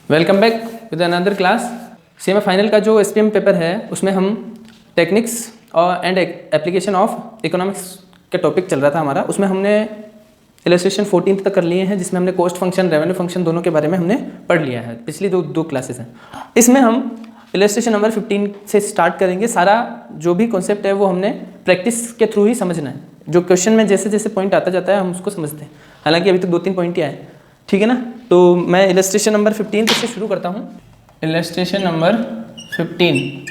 Welcome back with another class. Semi final का जो SPM paper है उसमें हम टेक्निक्स और एंड एप्लीकेशन ऑफ इकोनॉमिक्स का टॉपिक चल रहा था हमारा। उसमें हमने इलस्ट्रेशन 14 तक कर लिए हैं, जिसमें हमने कॉस्ट फंक्शन, रेवेन्यू फंक्शन दोनों के बारे में हमने पढ़ लिया है। पिछली दो क्लासेस हैं। इसमें हम इलस्ट्रेशन नंबर 15 से स्टार्ट करेंगे। सारा जो भी कॉन्सेप्ट है वो हमने प्रैक्टिस के थ्रू ही समझना है। जो क्वेश्चन में जैसे जैसे पॉइंट आता जाता है हम उसको समझते हैं। हालांकि अभी तक 2-3 पॉइंट ही आए, ठीक है ना। तो मैं इलस्ट्रेशन नंबर 15 से शुरू करता हूँ। इलस्ट्रेशन नंबर 15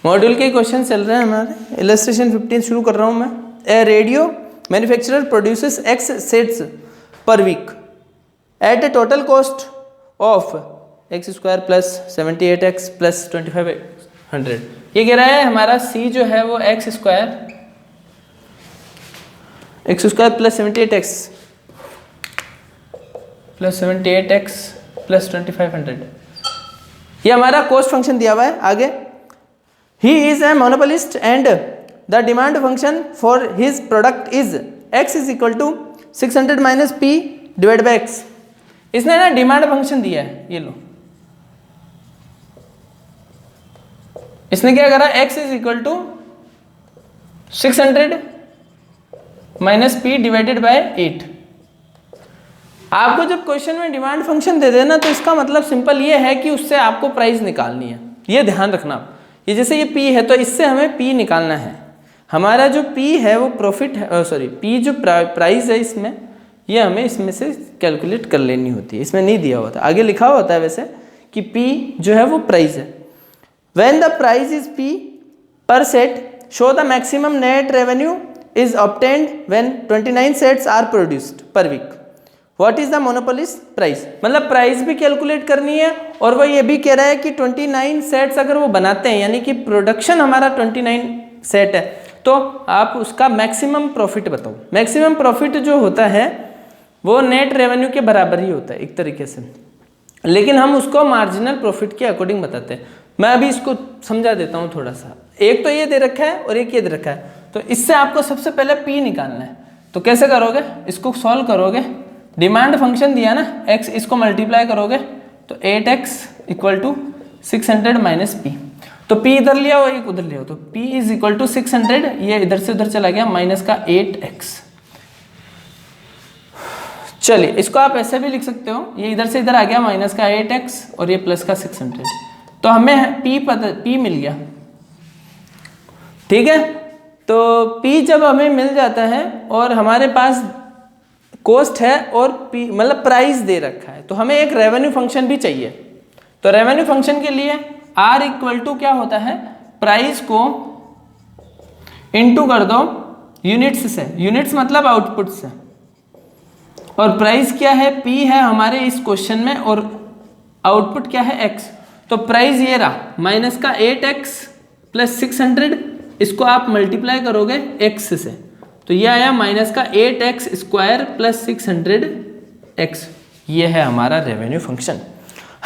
मॉड्यूल के क्वेश्चन चल रहे हैं हमारे। इलस्ट्रेशन 15 शुरू कर रहा हूँ मैं। A radio manufacturer produces X sets per week at a total cost of x² plus 78x plus 2500। ये कह रहा है हमारा C जो है वो x² plus 78x plus 78x plus 2500, ये हमारा कॉस्ट फंक्शन दिया हुआ है। आगे he is a monopolist and the demand function for his product is x is equal to 600 minus p divide by x। इसने ना डिमांड फंक्शन दिया है, ये लो। इसने क्या करा, x is equal to 600 minus p divided by 8। आपको जब क्वेश्चन में डिमांड फंक्शन दे देना तो इसका मतलब सिंपल ये है कि उससे आपको प्राइस निकालनी है। ये ध्यान रखना। ये जैसे ये P है तो इससे हमें P निकालना है। हमारा जो P है वो प्रॉफिट है, सॉरी P जो प्राइस है इसमें, ये हमें इसमें से कैलकुलेट कर लेनी होती है। इसमें नहीं दिया होता, आगे लिखा होता है वैसे कि P जो है वो प्राइस है। When the price is P per set show the maximum net revenue is obtained when 29 sets are produced per week. What is the monopolist price, मतलब प्राइस भी कैलकुलेट करनी है और वो ये भी कह रहा है कि 29 सेट्स अगर वो बनाते हैं, यानी कि प्रोडक्शन हमारा 29 सेट है, तो आप उसका मैक्सिमम प्रॉफिट बताओ। मैक्सिमम प्रॉफिट जो होता है वो नेट रेवेन्यू के बराबर ही होता है एक तरीके से, लेकिन हम उसको मार्जिनल प्रॉफिट के अकॉर्डिंग बताते हैं। मैं अभी इसको समझा देता हूँ थोड़ा सा। एक तो ये दे रखा है और एक ये दे रखा है, तो इससे आपको सबसे पहले P निकालना है। तो कैसे करोगे, इसको सॉल्व करोगे, डिमांड फंक्शन दिया ना x, इसको मल्टीप्लाई करोगे तो 8x equal to 600 minus p। तो p इधर लिया हो, एक उधर लिया हो, तो p इज इक्वल टू 600, ये इधर से उधर चला गया, माइनस का 8x। चलिए इसको आप ऐसे भी लिख सकते हो, ये इधर से इधर आ गया, माइनस का 8x और ये प्लस का 600। तो हमें p मिल गया, ठीक है। तो p जब हमें मिल जाता है और हमारे पास कॉस्ट है और P मतलब प्राइस दे रखा है, तो हमें एक रेवेन्यू फंक्शन भी चाहिए। तो रेवेन्यू फंक्शन के लिए R इक्वल टू क्या होता है, प्राइस को इनटू कर दो यूनिट्स से, यूनिट्स मतलब आउटपुट से, और प्राइस क्या है, P है हमारे इस क्वेश्चन में और आउटपुट क्या है x। तो प्राइस ये रहा माइनस का 8x प्लस 600, इसको आप मल्टीप्लाई करोगे x से, तो ये आया माइनस का 8x स्क्वायर प्लस 600x। ये है हमारा रेवेन्यू फंक्शन।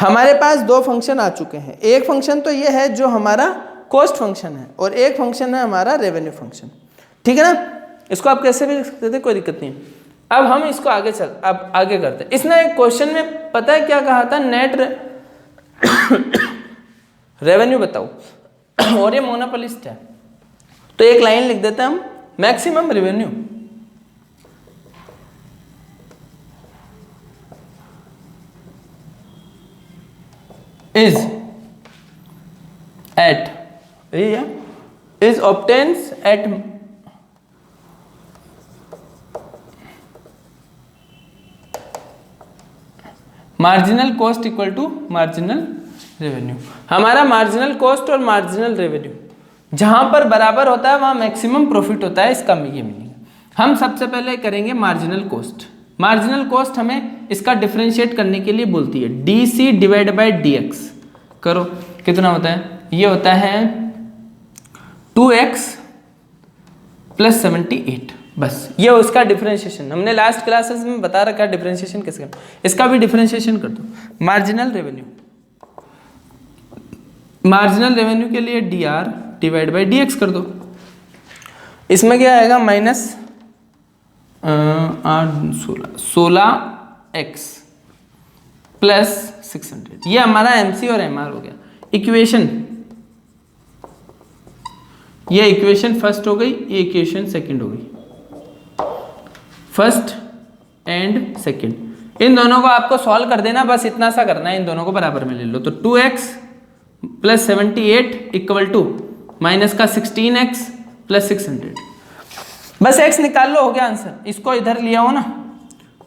हमारे पास दो फंक्शन आ चुके हैं। एक फंक्शन तो ये है जो हमारा कॉस्ट फंक्शन है और एक फंक्शन है हमारा रेवेन्यू फंक्शन, ठीक है ना। इसको आप कैसे भी लिख सकते थे, कोई दिक्कत नहीं। अब हम इसको अब आगे करते हैं। इसने एक क्वेश्चन में पता है क्या कहा था, नेट रेवेन्यू बताओ, और ये मोनोपोलिस्ट है। तो एक लाइन लिख देते हैं हम, maximum revenue is obtains at marginal cost equal to marginal revenue. हमारा मार्जिनल कॉस्ट और मार्जिनल रेवेन्यू जहां पर बराबर होता है वहां मैक्सिमम प्रॉफिट होता है, इसका ये मीनिंग है। हम सबसे पहले करेंगे मार्जिनल कॉस्ट। मार्जिनल कॉस्ट हमें इसका डिफरेंशिएट करने के लिए बोलती है DC डिवाइड बाय DX। करो, कितना होता है, ये होता है 2x प्लस 78, बस ये उसका डिफरेंशिएशन। हमने लास्ट क्लासेस में बता रखा है डिफरेंशिएशन कैसे करना। इसका भी डिफरेंशिएशन कर दो। मार्जिनल रेवेन्यू, मार्जिनल रेवेन्यू के लिए DR डिवाइड बाई DX कर दो। इसमें क्या आएगा, माइनस 16x प्लस 600। ये हमारा MC और MR हो गया। इक्वेशन, ये इक्वेशन फर्स्ट हो गई, ये इक्वेशन सेकंड हो गई, फर्स्ट एंड सेकंड। इन दोनों को आपको सॉल्व कर देना, बस इतना सा करना है, इन दोनों को बराबर में ले लो। तो 2x plus 78 equal to minus का 16x प्लस 600। बस x निकाल लो, हो गया आंसर। इसको इधर लिया हो ना,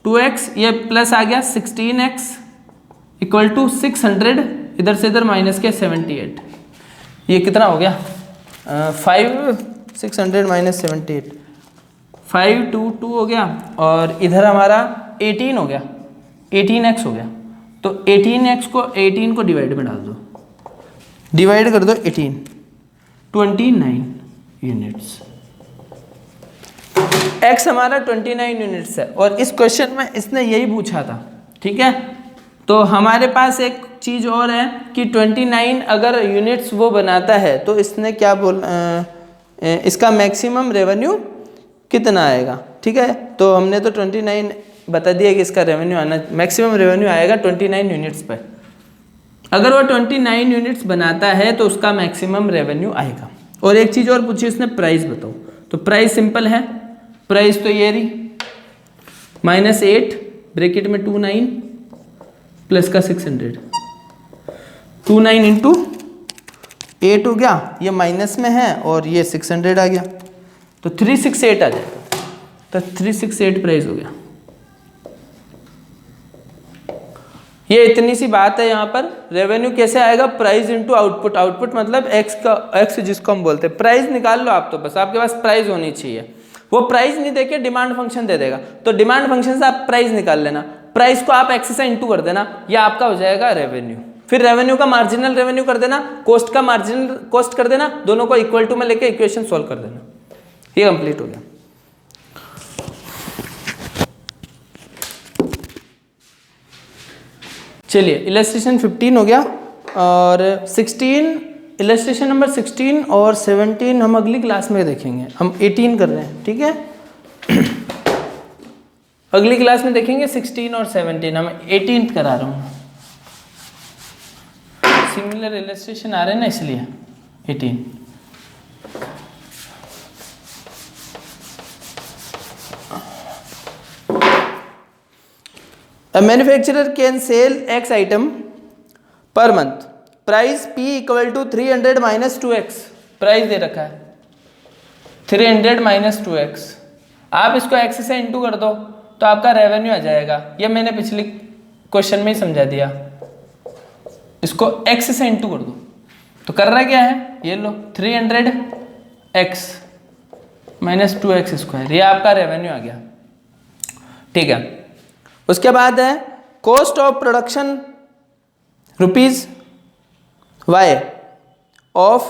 2x ये प्लस आ गया 16x इक्वल टू 600, इधर से इधर माइनस के 78। ये कितना हो गया? 600 माइनस 78, 522 हो गया। और इधर हमारा 18 हो गया, 18x हो गया। तो 18x को 18 को डिवाइड में डाल दो, डिवाइड कर दो 18, 29 यूनिट्स। x हमारा 29 यूनिट्स है और इस क्वेश्चन में इसने यही पूछा था, ठीक है। तो हमारे पास एक चीज़ और है कि 29 अगर यूनिट्स वो बनाता है तो इसने क्या इसका मैक्सिमम रेवेन्यू कितना आएगा, ठीक है। तो हमने तो 29 बता दिया कि इसका रेवेन्यू आना, मैक्सिमम रेवेन्यू आएगा 29 यूनिट्स पर। अगर वो 29 यूनिट्स बनाता है तो उसका मैक्सिमम रेवेन्यू आएगा। और एक चीज़ और पूछी इसने, प्राइस बताओ। तो प्राइस सिंपल है, प्राइस तो ये रही -8 ब्रैकेट में 29 प्लस का 600, 29 इंटू 8 हो गया, ये माइनस में है और ये 600 आ गया, तो 368 आ जाएगा। तो 368 प्राइस हो गया। ये इतनी सी बात है। यहाँ पर रेवेन्यू कैसे आएगा? Price into output. आउटपुट मतलब एक्स जिसको हम बोलते हैं। प्राइस निकाल लो आप, तो बस आपके पास प्राइस होनी चाहिए। वो प्राइस नहीं देके डिमांड फंक्शन दे देगा, तो डिमांड फंक्शन से आप प्राइस निकाल लेना, प्राइस को आप एक्स से इंटू कर देना, या आपका हो जाएगा रेवेन्यू। फिर रेवेन्यू का मार्जिनल रेवेन्यू कर देना, कॉस्ट का मार्जिनल कॉस्ट कर देना, दोनों को इक्वल टू में लेके इक्वेशन सॉल्व कर देना। ये कंप्लीट हो गया। चलिए इलस्ट्रेशन 15 हो गया और 16, इलस्ट्रेशन नंबर 16 और 17 हम अगली क्लास में देखेंगे। हम 18 कर रहे हैं, ठीक है। अगली क्लास में देखेंगे 16 और 17, हम 18 करा रहा हूँ। सिमिलर इलस्ट्रेशन आ रहे हैं ना, इसलिए 18। A manufacturer can sell X item per month. Price P equal to 300 minus 2x. Price दे रखा है 300 माइनस 2x। आप इसको x से इंटू कर दो तो आपका रेवेन्यू आ जाएगा। ये मैंने पिछले क्वेश्चन में ही समझा दिया। इसको x से इंटू कर दो तो कर रहा क्या है, ये लो 300x माइनस 2x स्क्वायर, ये आपका रेवेन्यू आ गया, ठीक है। उसके बाद है cost of production rupees y of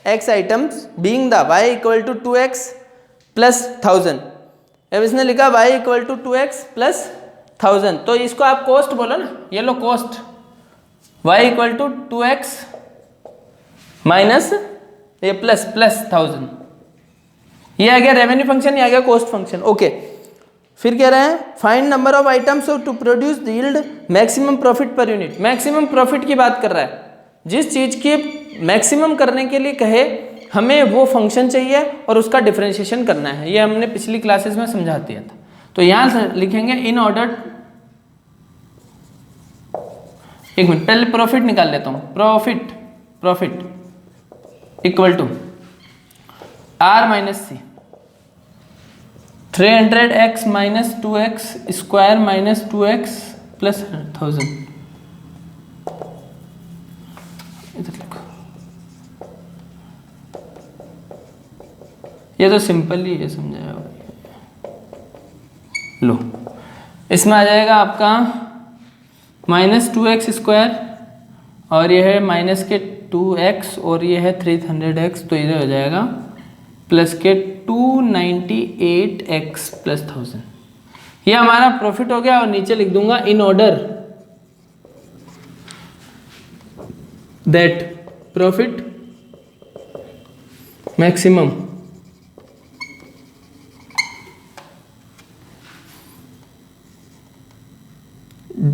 x items being the y equal to 2x plus 1000। अब इसने लिखा y equal to 2x plus 1000, तो इसको आप कॉस्ट बोलो ना, ये लो cost y equal to 2x minus ये प्लस 1000, ये आ गया रेवेन्यू फंक्शन, ये आ गया कॉस्ट फंक्शन, ओके। फिर कह रहे हैं find number of items to produce yield maximum profit per unit. Maximum profit की बात कर रहा है, जिस चीज की मैक्सिमम करने के लिए कहे हमें वो फंक्शन चाहिए और उसका डिफरेंशिएशन करना है। ये हमने पिछली क्लासेस में समझा दिया था। तो यहां लिखेंगे इन ऑर्डर, एक मिनट पहले प्रॉफिट निकाल लेता हूं। Profit equal to R minus C, 300x minus 2x square minus 2x plus 1000। इधर लिखो, ये तो सिंपल ही है, समझाया लो। इसमें आ जाएगा आपका माइनस 2x स्क्वायर और ये है माइनस के 2x और ये है 300x, तो इधर हो जाएगा प्लस के 298x प्लस 1000। ये हमारा प्रॉफिट हो गया और नीचे लिख दूंगा in order that profit maximum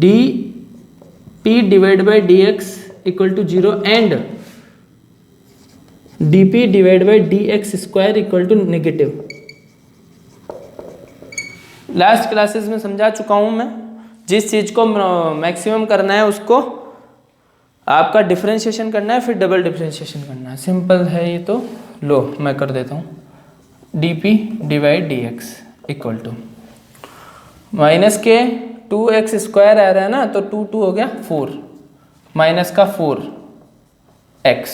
DP T divide by D X equal to 0 and D P divide by D X square equal to negative. Last classes में समझा चुका हूँ मैं, जिस चीज़ को मैक्सिमम करना है उसको आपका डिफरेंशिएशन करना है, फिर डबल डिफरेंशिएशन करना है। सिंपल है ये तो। लो मैं कर देता हूँ, D P divide D X equal to minus के 2x स्क्वायर आ रहा है ना, तो 2 2 हो गया 4 माइनस का 4x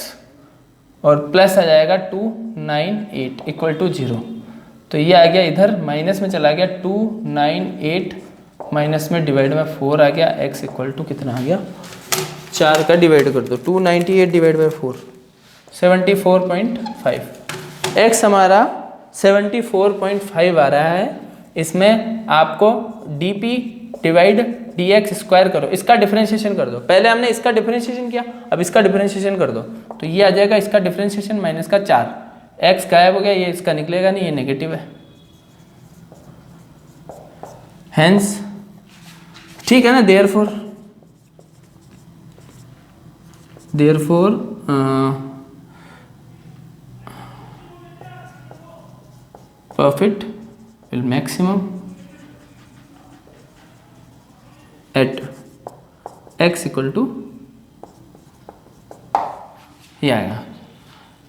और प्लस आ जाएगा 298 इक्वल टू 0। तो ये आ गया इधर माइनस में चला गया 298 माइनस में डिवाइड में 4 आ गया, x इक्वल टू कितना आ गया 4 का डिवाइड कर दो 298 डिवाइड बाई 4 74.5। x हमारा 74.5 आ रहा है। इसमें आपको dp डिवाइड dx स्क्वायर करो, इसका डिफरेंशिएशन कर दो। पहले हमने इसका डिफरेंशिएशन किया, अब इसका डिफरेंशिएशन कर दो तो ये आ जाएगा इसका डिफरेंशिएशन माइनस का 4, x गायब हो गया, ये इसका निकलेगा नहीं, ये नेगेटिव है। हेंस ठीक है ना, therefore profit will maximum at x equal to ये आएगा।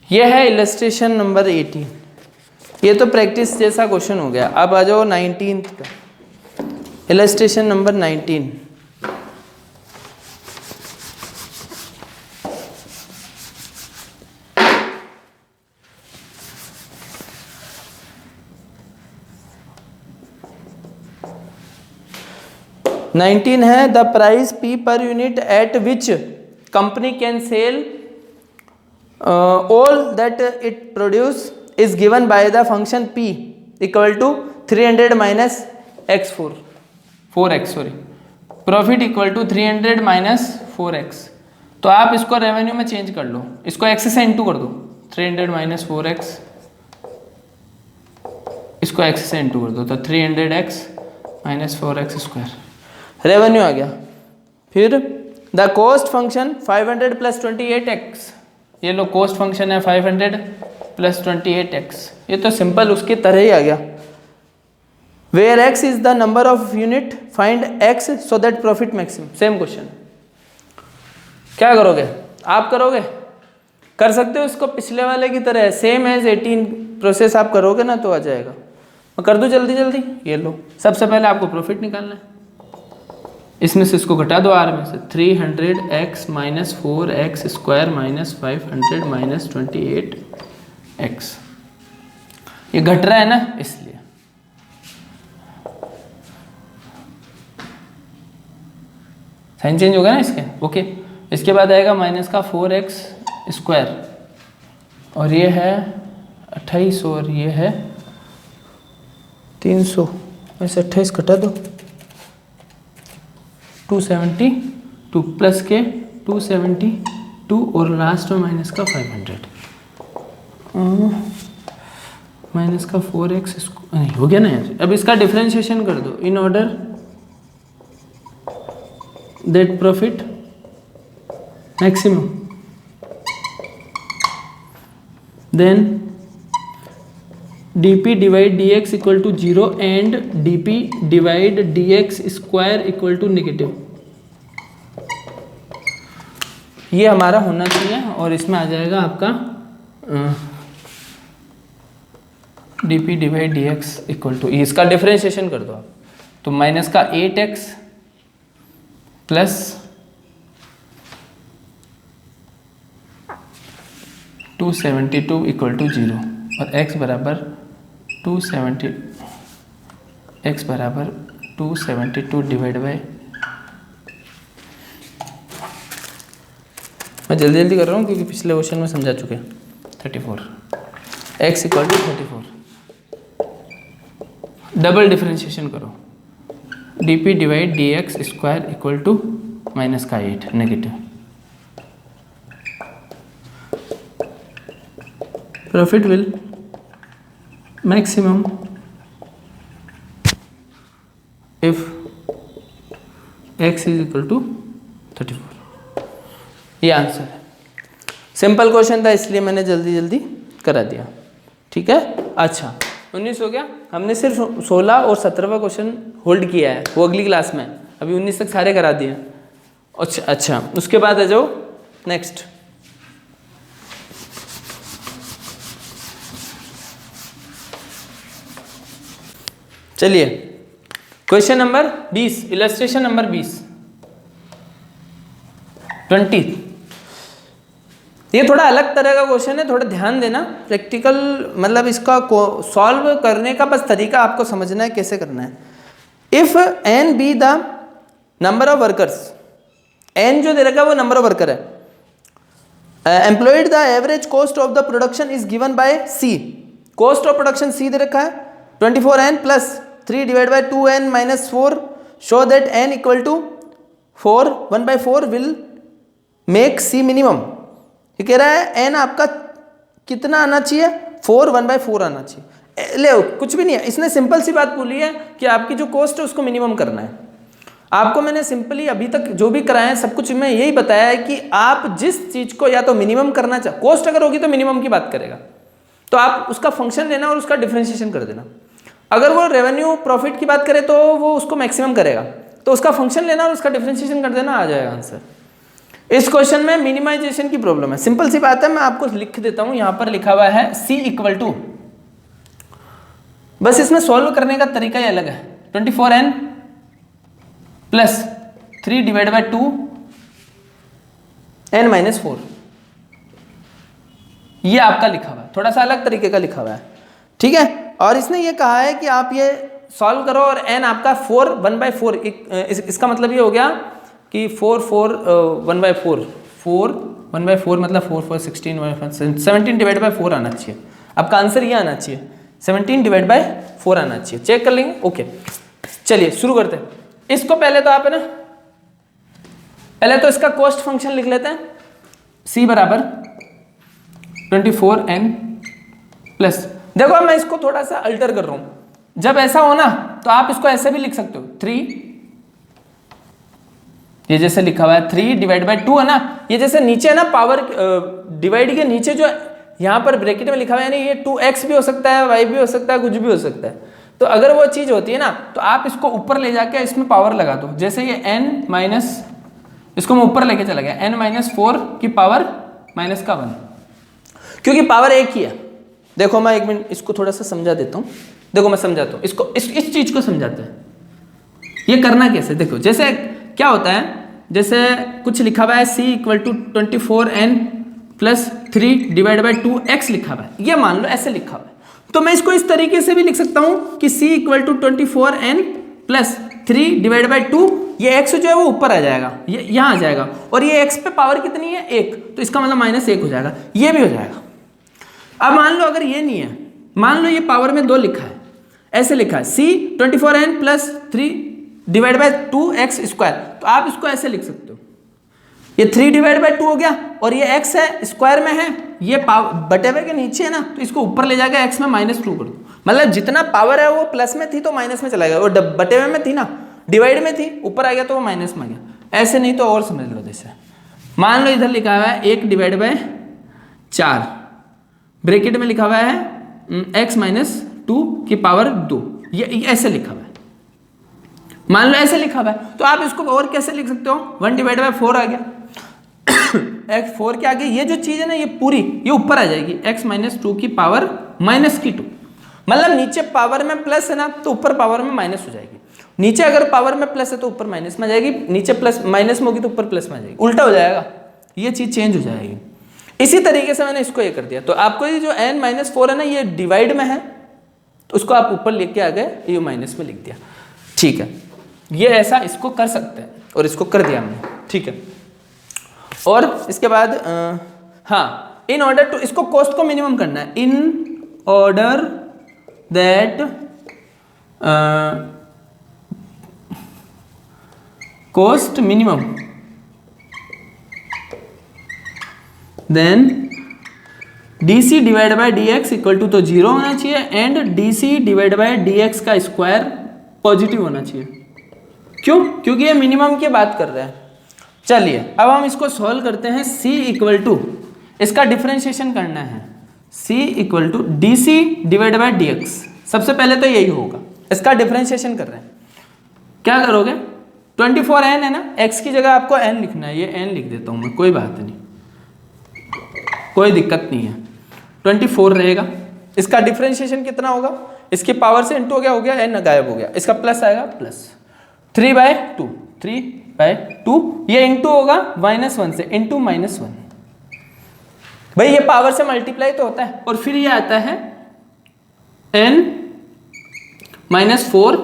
ये है इलस्ट्रेशन नंबर 18। ये तो प्रैक्टिस जैसा क्वेश्चन हो गया। अब आ जाओ 19th पे, इलस्ट्रेशन नंबर 19। है the price P per unit eight which company can sell all that it produce is given by the function P equal to 300 minus x4 4x sorry, profit equal to 300 minus 4x। तो आप इसको revenue में change कर लो, इसको x से into कर दो, 300 minus 4x, इसको x से इंटू कर दो तो 300x minus 4x square, revenue आ गया। फिर the cost function 500 plus 28x, ये लो कॉस्ट फंक्शन है 500 प्लस 28x, ये तो सिंपल उसकी तरह ही आ गया। Where x is the number of unit, find x so that profit maximum. Same question, क्या करोगे आप, करोगे कर सकते हो इसको पिछले वाले की तरह, सेम एज 18 प्रोसेस आप करोगे ना तो आ जाएगा। मैं कर दूं जल्दी जल्दी, ये लो सबसे पहले आपको प्रॉफिट निकालना है, इसमें से इसको घटा दो r में से, 300x minus 4x square minus 500 minus 28x, ये घट रहा है ना इसलिए। साइन चेंज होगा ना इसके, ओके। इसके बाद आएगा माइनस का 4x स्क्वायर और ये है 28 और ये है 300, वैसे 28 घटा दो 272 प्लस के 272 और लास्ट में माइनस का 500 माइनस का 4x नहीं हो गया ना यार। अब इसका डिफरेंशिएशन कर दो, in order that profit maximum, then dp divide dx equal to 0 and dp divide dx square equal to negative, ये हमारा होना चाहिए। और इसमें आ जाएगा आपका dp divide dx equal to, इसका डिफरेंशिएशन कर दो आप, तो माइनस का 8x प्लस 272 इक्वल टू 0 और x बराबर 272 डिवाइड बाय, मैं जल्दी जल्दी कर रहा हूँ क्योंकि पिछले क्वेश्चन में समझा चुके हैं। 34 x equal to 34, double differentiation करो, dp divide dx square equal to minus का 8 negative, profit will maximum if x is equal to 34, ये आंसर है। सिंपल क्वेश्चन था इसलिए मैंने जल्दी जल्दी करा दिया, ठीक है। अच्छा 19 हो गया, हमने सिर्फ 16 और 17वां क्वेश्चन होल्ड किया है, वो अगली क्लास में, अभी 19 तक सारे करा दिए। अच्छा उसके बाद आ जाओ नेक्स्ट। चलिए क्वेश्चन नंबर 20, इलस्ट्रेशन नंबर 20 20। ये थोड़ा अलग तरह का क्वेश्चन है, थोड़ा ध्यान देना। प्रैक्टिकल मतलब इसका सॉल्व करने का बस तरीका आपको समझना है कैसे करना है। If n be the number of workers, n जो दे रखा है वो नंबर ऑफ वर्कर है, employed the average cost of the production is given by c, cost of production c दे रखा है 24n plus 3 divide by 2n minus 4, show that n equal to 4 1/4 will make c minimum. ये कह रहा है n आपका कितना आना चाहिए, 4 1/4 आना चाहिए। ले कुछ भी नहीं है, इसने सिंपल सी बात बोली है कि आपकी जो कॉस्ट है उसको मिनिमम करना है। आपको मैंने सिंपली अभी तक जो भी कराया है सब कुछ मैं यही बताया है कि आप जिस चीज को या तो मिनिमम करना चाहे, कॉस्ट अगर होगी तो मिनिमम की बात करेगा, तो आप उसका फंक्शन लेना और उसका डिफरेंशिएशन कर देना। अगर वो रेवेन्यू प्रॉफिट की बात करे तो वो उसको मैक्सिमम करेगा, तो उसका फंक्शन लेना और उसका डिफरेंशिएशन कर देना, आ जाएगा आंसर। इस क्वेश्चन में मिनिमाइजेशन की प्रॉब्लम है, सिंपल सी बात है, मैं आपको लिख देता हूं, यहां पर लिखा हुआ है c इक्वल टू, बस इसमें सॉल्व करने का तरीका ही अलग है, 24n plus 3 divide by 2n minus 4, ये आपका लिखा हुआ है, थोड़ा सा अलग तरीके का लिखा हुआ है, ठीक है। और इसने ये कहा है कि आप ये सॉल्व करो और n आपका 4 1/4, इसका मतलब ये हो गया कि 4 4 1/4, 4 1/4 मतलब 4 4 16 17 डिवाइड बाय 4 आना चाहिए, आपका आंसर ये आना चाहिए, 17 डिवाइड बाय 4 आना चाहिए। चेक कर लेंगे, ओके। चलिए शुरू करते हैं। इसको पहले तो आप है ना, पहले तो इसका कॉस्ट फंक्शन लिख लेते हैं, c बराबर 24n प्लस, देखो मैं इसको थोड़ा सा अल्टर कर रहा हूं, जब ऐसा हो ना तो आप इसको ऐसे भी लिख सकते हो, 3, ये जैसे लिखा हुआ है 3 डिवाइड बाय 2 है ना, ये जैसे नीचे है ना पावर डिवाइड के नीचे जो यहाँ पर ब्रैकेट में लिखा हुआ है ना, ये 2x भी हो सकता है, y भी हो सकता है, कुछ भी हो सकता है। तो अगर वो चीज होती है ना तो आप इसको ऊपर ले जाके इसमें पावर लगा दो, जैसे ये n माइनस, इसको मैं ऊपर लेके चला गया, n माइनस 4 की पावर माइनस का 1, क्योंकि पावर एक ही है। देखो मैं एक मिनट इसको थोड़ा सा समझा देता हूँ, देखो मैं समझाता हूँ इसको, इस चीज को समझाते हैं, ये करना कैसे। देखो जैसे क्या होता है, जैसे कुछ लिखा हुआ है c equal to 24n plus 3 divide by 2x लिखा हुआ है, ये मान लो ऐसे लिखा हुआ है, तो मैं इसको इस तरीके से भी लिख सकता हूँ कि c equal to 24n plus 3 divide by 2, ये x जो है वो ऊपर आ जाएगा, ये यहाँ आ जाएगा, और ये x पे पावर कितनी है 1, तो इसका मतलब -1 हो जाएगा, ये भी हो जाएगा। अब मान लो अगर ये नहीं है, मान लो ये पावर में 2 लिखा है, ऐसे लिखा है c 24n plus 3 divide bye 2x square, तो आप इसको ऐसे लिख सकते हो, ये 3 डिवाइड बाय 2 हो गया, और ये x है स्क्वायर में है, ये बटे हुए के नीचे है ना, तो इसको ऊपर ले जाकर x में -2 कर दो, मतलब जितना पावर है वो प्लस में थी तो माइनस में चला गया, वो बटे हुए में थी ना, डिवाइड में थी, ऊपर आ गया तो वो माइनस में आ गया। ऐसे नहीं तो और समझ लो, जैसे मान लो इधर लिखा हुआ है 1 डिवाइड बाय 4, ब्रैकेट में लिखा हुआ है x माइनस 2 की पावर 2, ये ऐसे लिखा हुआ है, मान लो ऐसे लिखा हुआ है, तो आप इसको और कैसे लिख सकते हो, 1 डिवाइड बाय 4 आ गया, x 4 के आगे ये जो चीज है ना, ये पूरी ये ऊपर आ जाएगी, x माइनस 2 की पावर -2, मतलब नीचे पावर में प्लस है ना तो ऊपर पावर में माइनस हो जाएगी, नीचे अगर पावर में प्लस है तो ऊपर माइनस में आ जाएगी, नीचे प्लस माइनस में होगी तो ऊपर प्लस में आ जाएगी, उल्टा हो जाएगा, ये चीज चेंज हो जाएगी। इसी तरीके से मैंने इसको ये कर दिया, तो आपको ये जो n-4 है ना, ये डिवाइड में है, तो उसको आप ऊपर लेके आ गए, ये माइनस में लिख दिया, ठीक है। ये ऐसा इसको कर सकते हैं, और इसको कर दिया हमने, ठीक है। और इसके बाद हाँ, इन ऑर्डर टू, इसको कॉस्ट को मिनिमम करना है, in order that cost minimum then dc divide by dx equal to तो 0 होना चाहिए, and dc divide by dx का स्क्वायर पॉजिटिव होना चाहिए। क्यों? क्योंकि ये मिनिमम की बात कर रहा है, चलिए अब हम इसको सॉल्व करते हैं। c इक्वल टू, इसका डिफरेंशिएशन करना है, c equal to D C divide by D X. सबसे पहले तो यही होगा, इसका डिफरेंशिएशन कर रहे हैं। क्या करोगे, 24n है ना, x की जगह आपको n लिखना है, ये n लिख देता हूँ मैं, कोई बात नहीं, कोई दिक्कत नहीं है। 24 रहेगा, इसका डिफरेंशिएशन कितना होगा, इसकी पावर से इंटू हो गया n गायब हो गया, इसका प्लस आएगा प्लस 3/2, 3/2 ये इंटू होगा -1 से, इंटू -1। भाई ये पावर से मल्टीप्लाई तो होता है, और फिर ये आता है n -4,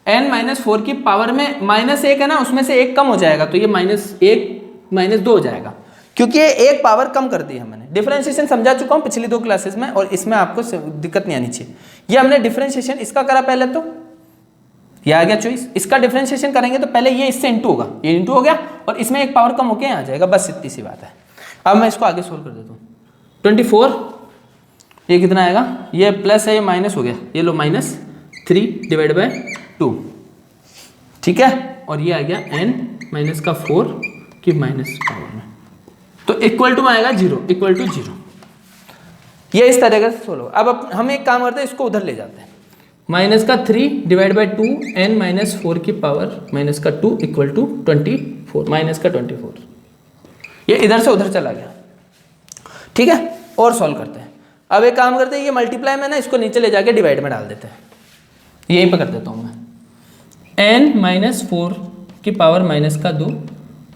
n -4 की पावर में -1 है ना, उसमें से 1 कम हो जाएगा, तो ये -1 -2 हो जाएगा, क्योंकि ये एक पावर कम कर दी है मैंने। डिफरेंशिएशन समझा चुका हूँ पिछली 2 क्लासेस में, और इसमें आपको दिक्कत नहीं आनी चाहिए। ये हमने डिफरेंशिएशन इसका करा पहले, तो ये आ गया चॉइस। इसका डिफरेंशिएशन करेंगे तो पहले ये इससे इंटू होगा, ये इंटू हो गया, और इसमें एक पावर कम होके आ जाएगा, बस इतनी सी बात है। अब मैं इसको आगे सोल्व कर देता हूँ। 24 ये कितना आएगा, ये प्लस है, ये माइनस हो गया, ये लो -3/2, ठीक है, और ये आ गया n-4 की माइनस पावर में, तो इक्वल टू में आएगा 0, इक्वल टू 0। ये इस तरीके से सोल्व। अब हम एक काम करते हैं, इसको उधर ले जाते हैं। -3/2 n-4 की पावर -2 इक्वल टू 24, -24, ये इधर से उधर चला गया, ठीक है। और सॉल्व करते हैं। अब एक काम करते हैं, ये मल्टीप्लाई में ना, इसको नीचे ले जाके डिवाइड में डाल देते हैं, यहीं पर कर देता हूँ मैं। n-4 की पावर -2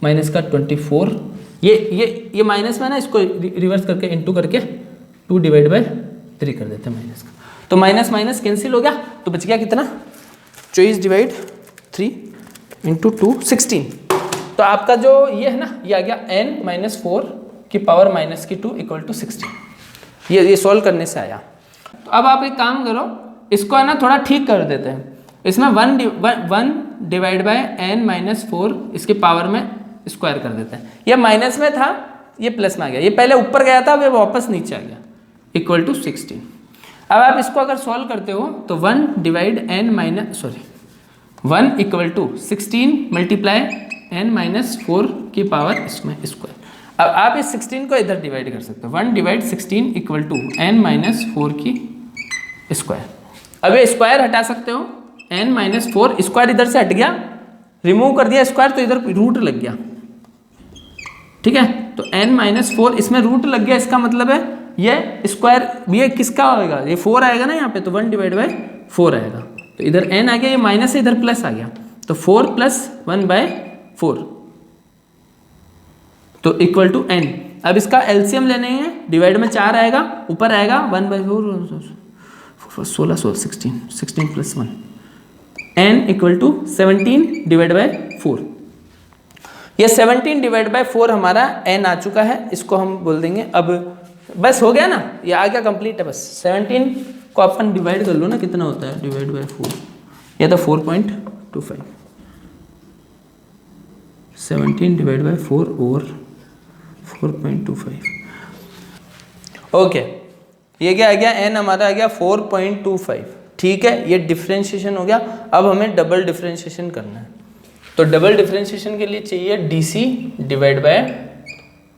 -24, ये माइनस में ना, इसको रिवर्स करके इंटू करके 2/3 कर देते हैं माइनस का, तो माइनस माइनस कैंसिल हो गया, तो बच गया कितना, 24/3 इंटू 2 16। तो आपका जो ये है ना, ये आ गया n-4 की पावर -2 इक्वल टू 16। ये सॉल्व करने से आया। तो अब आप एक काम करो, इसको है ना थोड़ा ठीक कर देते हैं। इसमें 1/n-4 इसकी पावर में स्क्वायर कर देते हैं। ये माइनस में था, ये प्लस में आ गया, ये पहले ऊपर गया था, अब ये वापस नीचे आ गया, इक्वल टू 16। अब आप इसको अगर सॉल्व करते हो तो 1 इक्वल टू 16 मल्टीप्लाई n-4 की पावर इसमें स्क्वायर। अब आप इस 16 को इधर डिवाइड कर सकते हो, 1/16 इक्वल टू n-4 की स्क्वायर। अब ये स्क्वायर हटा सकते हो, n-4 स्क्वायर इधर से हट गया, रिमूव कर दिया स्क्वायर, तो इधर रूट लग गया, ठीक है। तो n-4 इसमें रूट लग गया, इसका मतलब है ये स्क्वायर, ये किसका होगा, ये 4 आएगा ना यहाँ पे, तो 1/4 आएगा, तो इधर n आ गया, ये माइनस है, इधर प्लस आ गया, तो 4 + 1/4, तो इक्वल टू n। अब इसका एलसीएम लेने हैं, डिवाइड में 4 आएगा, ऊपर आएगा 1/4, 16 16 + 1, n इक्वल टू 17/4। ये 17/4 हमारा n आ चुका है, इसको हम बोल देंगे। अब बस हो गया ना, ये आ गया कंप्लीट है। बस 17 को अपन डिवाइड कर लो ना, कितना होता है, डिवाइड बाय 4, ये तो 4.25, 17/4 और 4.25, ओके। ये क्या आ गया, n हमारा आ गया 4.25, ठीक है। ये डिफरेंशिएशन हो गया। अब हमें डबल डिफरेंशिएशन करना है, तो डबल डिफरेंशिएशन के लिए चाहिए D divide by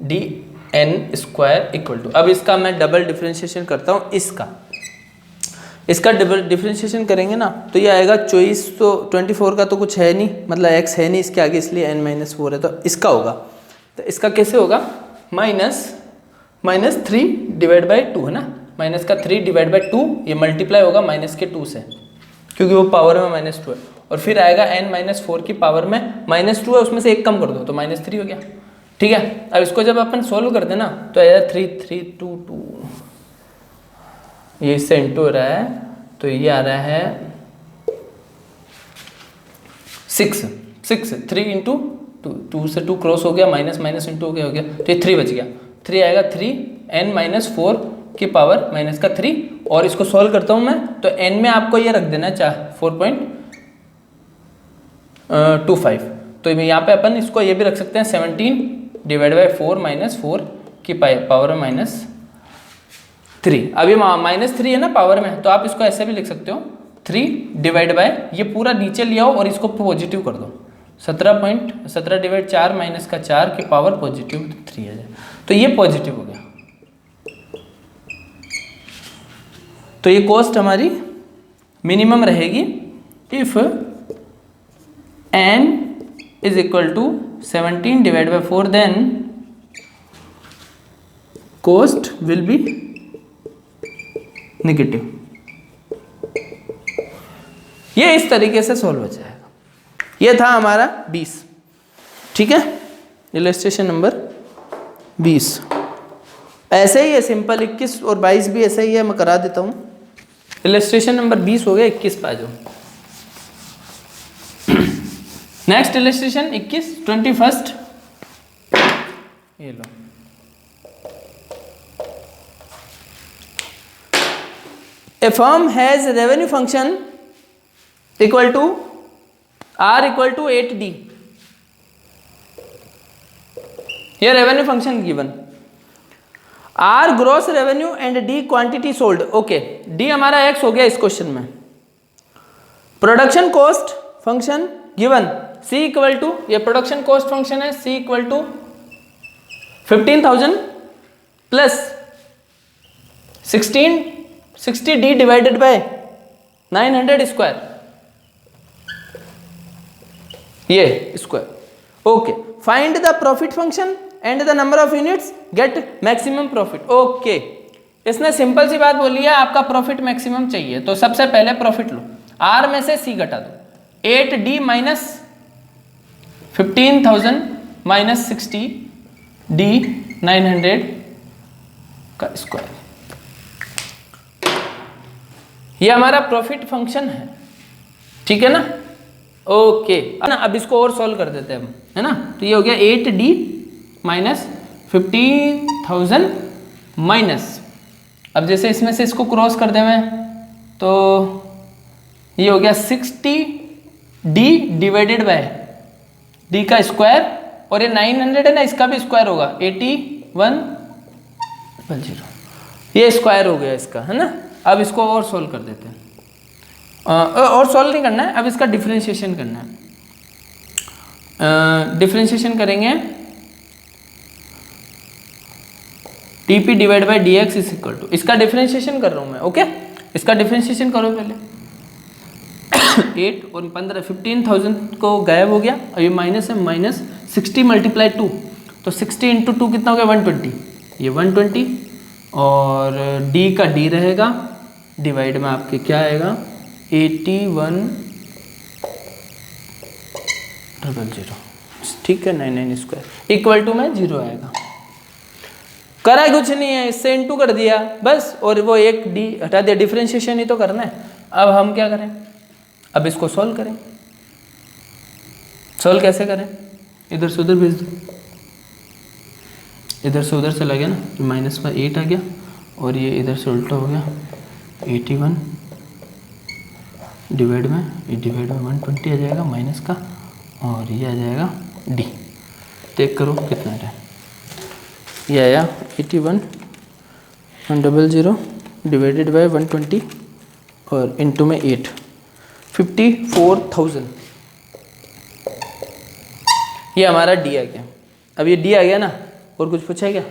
dn² equal to. अब इसका मैं डबल डिफरेंशिएशन करता हूँ, इसका डबल डिफरेंशिएशन करेंगे ना, तो ये आएगा चॉइस, तो 24 का तो कुछ है नहीं, मतलब x है नहीं इसके आगे, इसलिए n-4 है, तो इसका होगा। तो इसका कैसे होगा, -3/2 है ना, माइनस का 3/2, ये मल्टीप्लाई होगा -2 से, क्योंकि वो पावर में -2 है, और फिर आएगा n-4 की पावर में -2 है, उसमें से 1 कम कर दो तो -3 हो गया, ठीक है। अब इसको जब अपन सोल्व करते ना, तो आएगा 3 3 2 2, ये इससे इंटू हो रहा है, तो ये आ रहा है 6 3 इंटू 2 से 2 क्रॉस हो गया, माइनस माइनस इंटू हो गया, तो ये 3 बच गया, 3 आएगा 3 n-4 की पावर -3, और इसको सॉल्व करता हूँ मैं, तो n में आपको ये रख देना 4.25, तो यहाँ पे अपन इसको ये भी रख सकते हैं 17/4 -4 की पावर में -3। अब ये -3 है ना पावर में, तो आप इसको ऐसे भी लिख सकते हो, 3 डिवाइड बाय, ये पूरा नीचे ले आओ और इसको पॉजिटिव कर दो, 17 डिवाइड 4 माइनस का 4 की पावर पॉजिटिव 3 आ जाए, तो ये पॉजिटिव हो गया। तो ये कॉस्ट हमारी मिनिमम रहेगी if n is equal to 17 divide by 4, then cost will be negative. ये इस तरीके से सॉल्व हो जाएगा। ये था हमारा 20, ठीक है, इलस्ट्रेशन नंबर 20। ऐसे ही है सिंपल, 21 और 22 भी ऐसे ही है, मैं करा देता हूँ। इलस्ट्रेशन नंबर 20 हो गया, 21 पे आ जाओ। नेक्स्ट इलस्ट्रेशन 21, 21st, ये लो। A firm has a revenue function equal to R equal to 8D. Here revenue function given. R gross revenue and D quantity sold. Okay, D हमारा X हो गया इस question में। Production cost function given. C equal to, ये production cost function है, C equal to 15,000 plus 60D divided by 900 square, ये square. Okay, find the profit function and the number of units, get maximum profit. Okay, इसने simple सी बात बोली है, आपका profit maximum चाहिए, तो सबसे पहले प्रॉफिट लो, आर में से सी घटा दो, 8D माइनस 15,000 माइनस 60D 900 का स्क्वायर। ये हमारा प्रॉफिट फंक्शन है, ठीक है ना। ओके, ना अब इसको और सॉल्व कर देते हैं हम, है ना। तो ये हो गया 8D माइनस 15,000 माइनस, अब जैसे इसमें से इसको क्रॉस कर दें मैं, तो ये हो गया 60D डिवाइडेड बाय D का स्क्वायर, और ये 900 है ना, इसका भी स्क्वायर होगा 8100, ये स्क्वायर हो गया इसका, है ना। अब इसको और सॉल्व कर देते हैं, और सॉल्व नहीं करना है, अब इसका डिफरेंशिएशन करना है। डिफरेंशिएशन करेंगे, dp divide by dx is equal to, इसका डिफरेंशिएशन कर रहा हूँ मैं। ओके, इसका डिफरेंशिएशन करो पहले। 8 और 15, 15,000 को गायब हो गया, और ये माइनस है, माइनस 60 मल्टीप्लाई 2, तो 60 इंटू 2 कितना हो गया 120, ये 120, और d का d रहेगा, डिवाइड में आपके क्या आएगा 8100, ठीक है, 99 स्क्वायर इक्वल टू में 0 आएगा। करा कुछ नहीं है, इससे इंटू कर दिया बस, और वो एक डी हटा दिया, डिफरेंशिएशन ही तो करना है। अब हम क्या करें, अब इसको सॉल्व करें। सॉल्व कैसे करें, इधर से उधर भेज दो, इधर से उधर चला गया ना, तो माइनस में 8 आ गया, और ये इधर से उल्टा हो गया 81 डिवाइड में 120 आ जाएगा माइनस का, और ये आ जाएगा डी। चेक करो कितना टाइम, ये आया 81,100 डिवाइडेड बाय 120 और इनटू में 8, 54,000, ये हमारा डी आ गया। अब ये डी आ गया ना, और कुछ पूछा है क्या?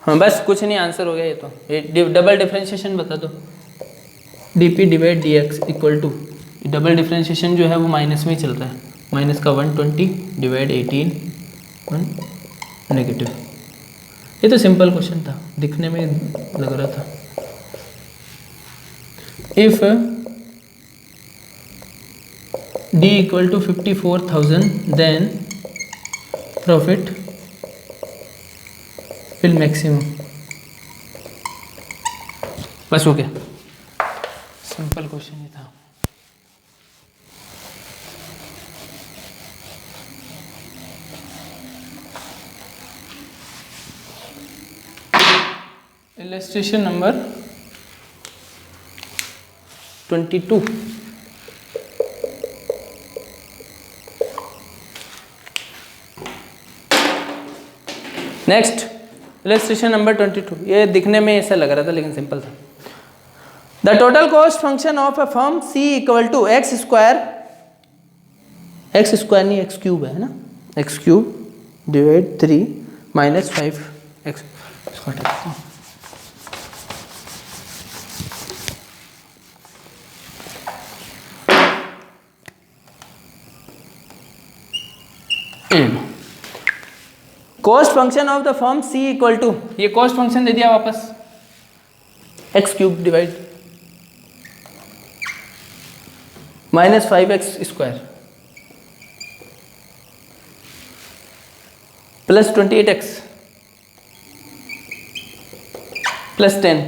हाँ बस कुछ नहीं, आंसर हो गया ये तो। ये डबल डिफरेंशिएशन बता दो, dp divide dx equal to, double differentiation जो है वो माइनस में ही चल रहा है, माइनस का 120 डिवाइड 18 नेगेटिव। ये तो सिंपल क्वेश्चन था, दिखने में लग रहा था। If d equal to 54,000 then profit will maximum. बस हो गया, सिंपल क्वेश्चन ही था। Illustration number 22। Next illustration number 22। ये दिखने में ऐसा लग रहा था लेकिन सिंपल था। The total cost function of a firm C equal to X X square नहीं एक्स क्यूब है ना, x cube divide 3 minus 5x। इसको हटा देता हूँ। Cost function of the form c equal to, ये कॉस्ट फंक्शन दे दिया वापस, X cube divide minus 5x square plus 28x plus 10,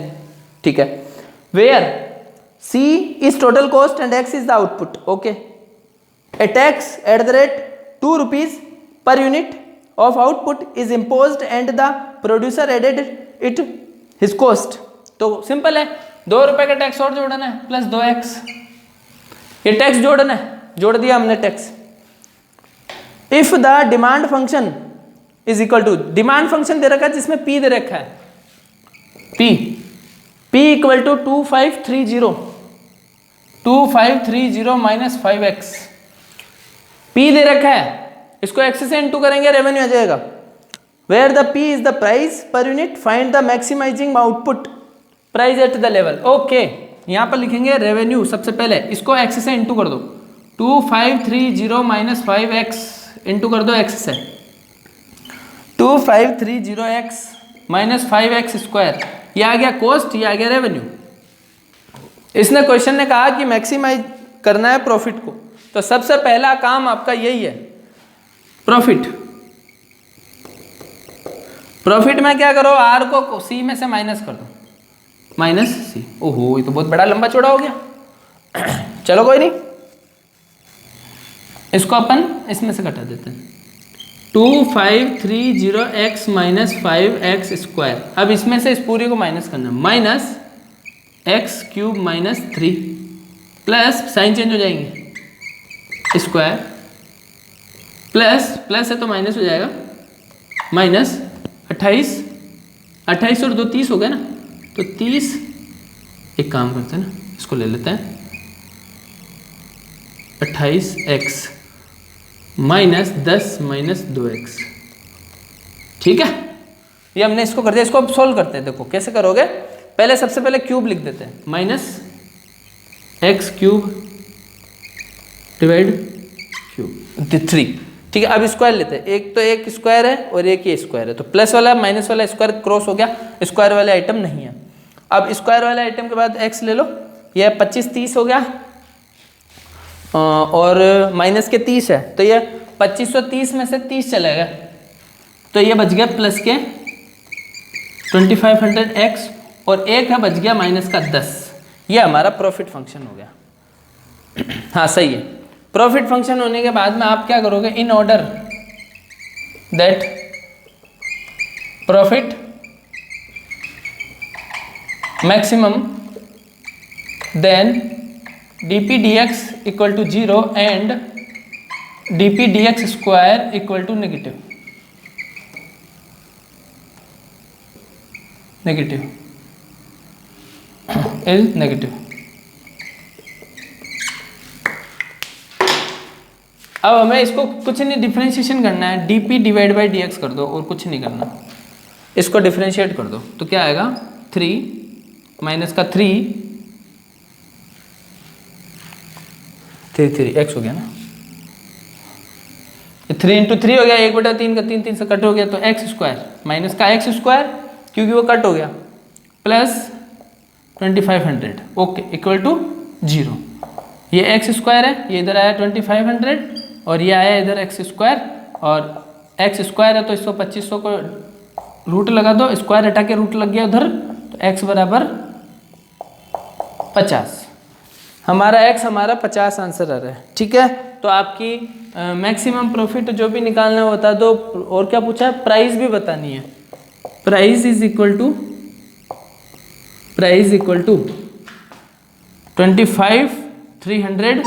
ठीक है। Where c is total cost and x is the output, okay. A tax at the rate 2 rupees per unit of output is imposed and the producer added it his cost। तो simple है, 2 रुपए का tax और जोड़ना है plus 2x, ये tax जोड़ना है, जोड़ दिया हमने tax. If the demand function is equal to, demand function दे रखा है जिसमें p दे रखा है, p equal to 2530 minus 5x, p दे रखा है, इसको x से इंटू करेंगे रेवेन्यू आ जाएगा। Where the p is the price per unit, find the maximizing output price at the level, okay. यहाँ पर लिखेंगे रेवेन्यू, सबसे पहले इसको x से इंटू कर दो, 2530 माइनस 5x इंटू कर दो x से, 2530x माइनस 5x स्क्वायर, ये आ गया कॉस्ट, ये आ गया रेवेन्यू। इसने क्वेश्चन ने कहा कि मैक्सिमाइज करना है प्रॉफिट को, तो सबसे पहला काम आपका यही है, प्रॉफिट में क्या करो, आर को सी में से माइनस कर दो, माइनस सी। ओहो, ये तो बहुत बड़ा लंबा चौड़ा हो गया। चलो कोई नहीं, इसको अपन इसमें से घटा देते हैं, 2530x माइनस 5x स्क्वायर। अब इसमें से इस पूरी को माइनस करना, minus x cube minus 3 plus sign change हो जाएंगे, स्क्वायर प्लस है तो माइनस हो जाएगा, माइनस 28 और 2 30 हो गया ना, तो 30, एक काम करते हैं ना, इसको ले लेते हैं, 28x माइनस 10 माइनस 2x, ठीक है। ये हमने इसको कर दिया, इसको अब सोल्व करते हैं। देखो कैसे करोगे, पहले सबसे पहले क्यूब लिख देते हैं, minus x cube divide cube 3, ठीक है। अब स्क्वायर लेते हैं, एक तो एक स्क्वायर है और एक ये स्क्वायर है, तो प्लस वाला माइनस वाला स्क्वायर क्रॉस हो गया, स्क्वायर वाले आइटम नहीं है। अब स्क्वायर वाले आइटम के बाद x ले लो, ये 25 30 हो गया, और माइनस के 30 है, तो ये 2530 में से 30 चला गया, तो ये बच गया प्लस के 2500x, और एक है बच गया माइनस का 10। ये हमारा प्रॉफिट फंक्शन हो गया। हाँ सही है। प्रॉफिट फंक्शन होने के बाद में आप क्या करोगे, in order that profit maximum then dp dx equal to 0 and dp dx square equal to negative is negative. अब हमें इसको कुछ नहीं डिफरेंशिएशन करना है, dp डिवाइड बाई dx कर दो और कुछ नहीं करना, इसको डिफरेंशिएट कर दो तो क्या आएगा, 3 माइनस का 3 x हो गया ना, 3 इंटू 3 हो गया, 1/3 का 3 3 से कट हो गया, तो x स्क्वायर माइनस का x स्क्वायर क्योंकि वो कट हो गया, प्लस 2500, ओके, इक्वल टू 0। ये x स्क्वायर है, ये इधर आया 2500 और ये आया इधर x स्क्वायर, और x स्क्वायर है तो इसको 2500 को रूट लगा दो, स्क्वायर हटा के रूट लग गया उधर, तो x बराबर 50। हमारा x हमारा 50 आंसर आ रहा है, ठीक है। तो आपकी मैक्सिमम प्रॉफिट जो भी निकालना होता दो, और क्या पूछा है, प्राइस भी बतानी है। Price is equal to 25,300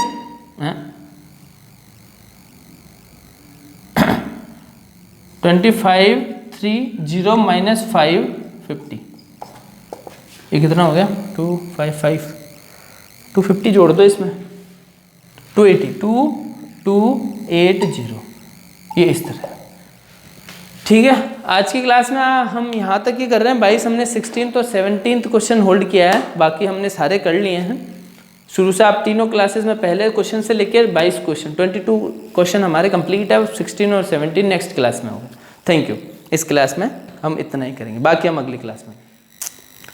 2530 minus 550, ये कितना हो गया, 255, 250 जोड़ दो इसमें, 280 280, ये इस तरह। ठीक है, आज की क्लास में हम यहाँ तक ही कर रहे हैं। 22 हमने 16th और 17th क्वेश्चन होल्ड किया है, बाकी हमने सारे कर लिए हैं। शुरू से आप तीनों क्लासेस में पहले क्वेश्चन से लेकर 22 क्वेश्चन 22 क्वेश्चन हमारे कंप्लीट है। 16 और 17 नेक्स्ट क्लास में होगा। Thank you. इस क्लास में हम इतना ही करेंगे, बाकी हम अगली क्लास में।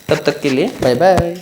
तब तक के लिए बाय बाय।